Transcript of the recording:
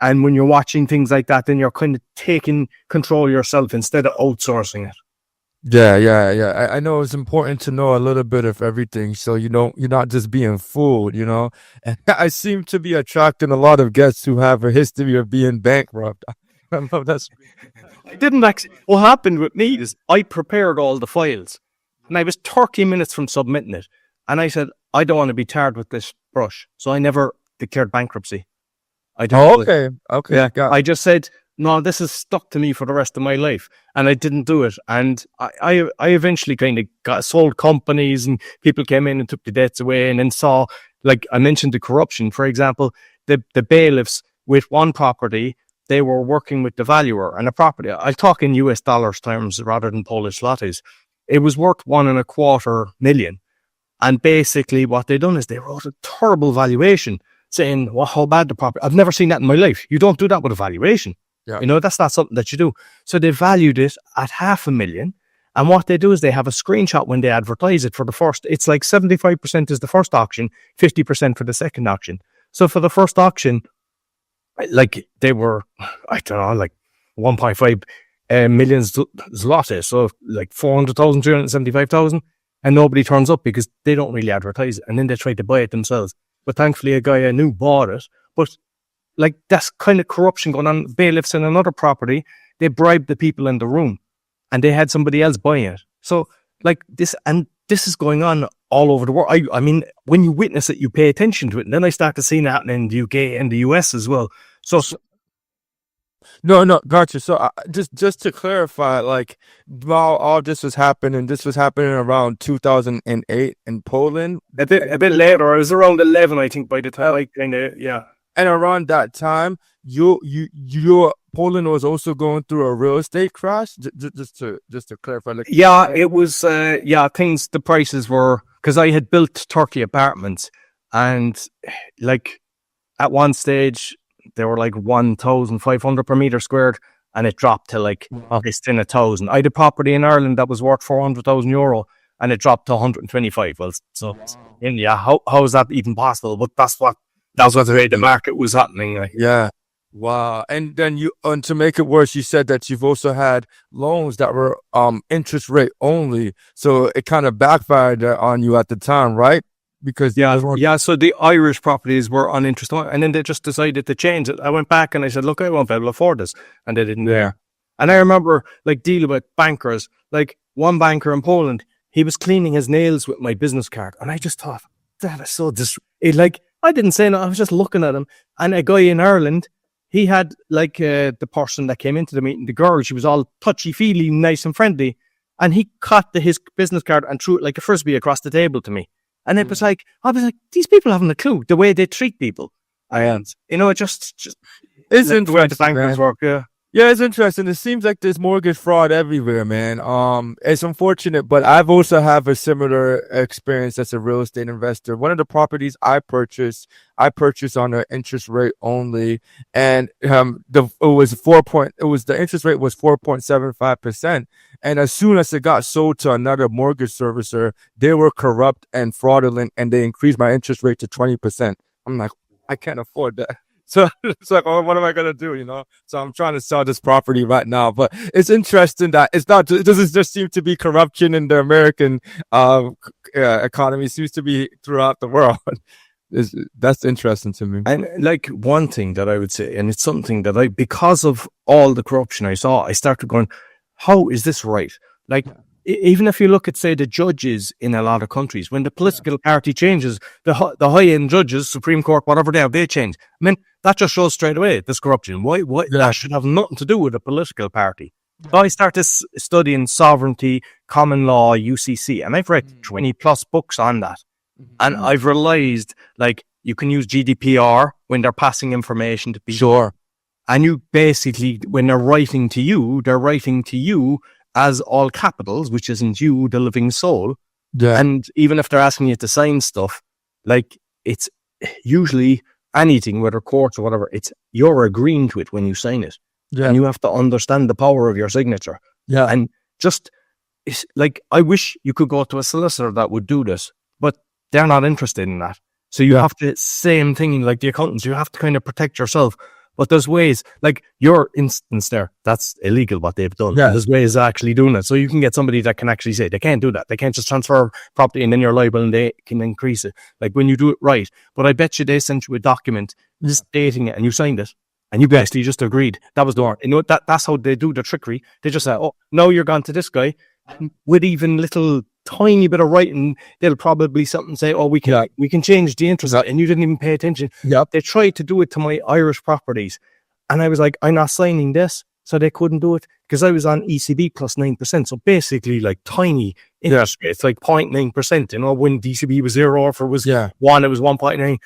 And when you're watching things like that, then you're kind of taking control yourself instead of outsourcing it. Yeah. I know it's important to know a little bit of everything, so you're not just being fooled, you know. And I seem to be attracting a lot of guests who have a history of being bankrupt. I don't know if that's I didn't actually. What happened with me is I prepared all the files, and I was 30 minutes from submitting it, and I said I don't want to be tarred with this brush, so I never declared bankruptcy. I didn't. Oh, okay, Yeah, got I just said no. This is stuck to me for the rest of my life, and I didn't do it. And I eventually kind of got sold companies, and people came in and took the debts away, and then saw, like I mentioned, the corruption. For example, the bailiffs with one property, they were working with the valuer, and a property. I'll talk in US dollars terms rather than Polish zlotys. It was worth 1.25 million, and basically what they done is they wrote a terrible valuation, saying, well, how bad the property. I've never seen that in my life. You don't do that with a valuation. yeah. You know, that's not something that you do. So they valued it at 500,000. And what they do is they have a screenshot when they advertise it for the first. It's like 75% is the first auction, 50% for the second auction. So for the first auction, like they were, I don't know, like 1.5 million zloty. So like 400,000, 375,000. And nobody turns up because they don't really advertise it. And then they try to buy it themselves. But thankfully, a guy I knew bought it. But like that's kind of corruption going on. Bailiffs in another property, they bribed the people in the room, and they had somebody else buying it. So like this, and this is going on all over the world. I mean, when you witness it, you pay attention to it. And then I started seeing that happening in the UK and the US as well. So No, gotcha. So just to clarify, like while all this was happening around 2008 in Poland, a bit later, I was around 11, I think, by the time I kind of, yeah. and around that time, Poland was also going through a real estate crash. Just to clarify, like Yeah, it was, the prices were, because I had built 30 apartments, and like at one stage, they were like 1,500 per meter squared, and it dropped to like less than 1,000. I had a property in Ireland that was worth 400,000 euro, and it dropped to 125. Well, so yeah, how is that even possible? But that's what the way the market was happening. Like. Yeah. Wow. And then and to make it worse, you said that you've also had loans that were interest rate only. So it kind of backfired on you at the time, right? Because so the Irish properties were on interest only, and then they just decided to change it. I went back and I said, look, I won't be able to afford this. And they didn't. Yeah. And I remember like dealing with bankers, like one banker in Poland, he was cleaning his nails with my business card. And I just thought, that is so I didn't say no, I was just looking at him. And a guy in Ireland, he had like the person that came into the meeting, the girl, she was all touchy-feely, nice and friendly. And he caught his business card and threw it like a frisbee across the table to me. And it was like, I was like, these people haven't a clue the way they treat people. You know, it just isn't the way the bankers work, yeah. Yeah, it's interesting. It seems like there's mortgage fraud everywhere, man. It's unfortunate, but I've also have a similar experience as a real estate investor. One of the properties I purchased on an interest rate only, and the interest rate was 4.75%. And as soon as it got sold to another mortgage servicer, they were corrupt and fraudulent, and they increased my interest rate to 20%. I'm like, I can't afford that. So it's like, oh, what am I gonna do? You know. So I'm trying to sell this property right now. But it's interesting that it doesn't just seem to be corruption in the American economy. It seems to be throughout the world. That's interesting to me. And like one thing that I would say, and it's something that because of all the corruption I saw, I started going, how is this right? Like, even if you look at, say, the judges in a lot of countries, when the political party changes, the high-end judges, Supreme Court, whatever they change. I mean, that just shows straight away this corruption. Why that should have nothing to do with a political party. So I started studying sovereignty, common law, UCC, and I've read 20 plus books on that. And I've realized, like, you can use GDPR when they're passing information to people. Sure. And you basically, when they're writing to you as all capitals, which isn't you, the living soul. Yeah. And even if they're asking you to sign stuff, like, it's usually anything, whether courts or whatever, you're agreeing to it when you sign it. Yeah. And you have to understand the power of your signature. Yeah. And it's like, I wish you could go to a solicitor that would do this, but they're not interested in that. So you have to, same thing like the accountants, you have to kind of protect yourself. But there's ways, like your instance there, that's illegal what they've done. Yeah. There's ways of actually doing it. So you can get somebody that can actually say they can't do that. They can't just transfer property and then you're liable and they can increase it. Like when you do it right. But I bet you they sent you a document stating it and you signed it. And you basically just agreed. That was the one. You know, that's how they do the trickery. They just say, oh, now you're gone to this guy. With even little tiny bit of writing, they'll probably something say, oh, we can change the interest. And you didn't even pay attention. Yep. They tried to do it to my Irish properties. And I was like, I'm not signing this. So they couldn't do it because I was on ECB plus 9%. So basically like tiny interest rates, like 0.9%. You know, when DCB was 0, if it was 1, it was 1.9.